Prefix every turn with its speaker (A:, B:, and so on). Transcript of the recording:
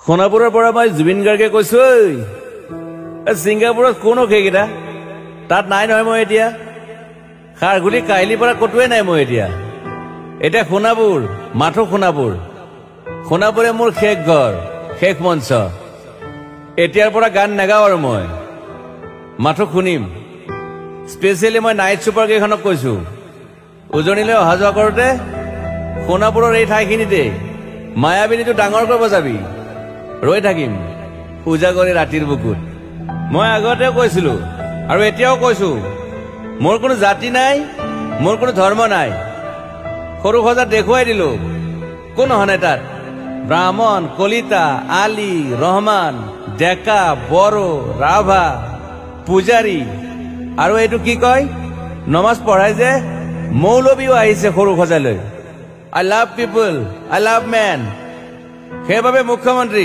A: সোণাপুৰৰ পৰা মই জুবিন গাৰ্গে কৈছো ছিংগাপুৰত কোনো সেইকেইটা তাত নাই নহয় মই এতিয়া খাৰগুলি কাহিলীৰ পৰা কতোৱে নাই মই এতিয়া সোণাপুৰ মাথো সোণাপুৰে মোৰ শেষ ঘৰ শেষ মঞ্চ এতিয়াৰ পৰা গান নাগাওঁ আৰু মই মাথো শুনিম স্পেচিয়েলি মই নাইট ছুপাৰ কেইখনক কৈছো উজনিলৈ অহা যোৱা কৰোঁতে সোণাপুৰৰ এই ঠাইখিনিতে মায়াবিনীটো ডাঙৰকৈ বজাবি ৰৈ থাকিম উজাগৰে ৰাতিৰ বুকুত মই আগতে কৈছিলো আৰু এতিয়াও কৈছো মোৰ কোনো জাতি নাই মোৰ কোনো ধৰ্ম নাই সৰু সজা দেখুৱাই দিলো কোন হনে তাত ব্ৰাহ্মণ কলিতা আলী ৰহমান ডেকা বড়ো ৰাভা পূজাৰী আৰু এইটো কি কয় নমাজ পঢ়াই যে মৌলবীও আহিছে সৰু সজালৈ I love people I love man সেইবাবে মুখ্যমন্ত্ৰী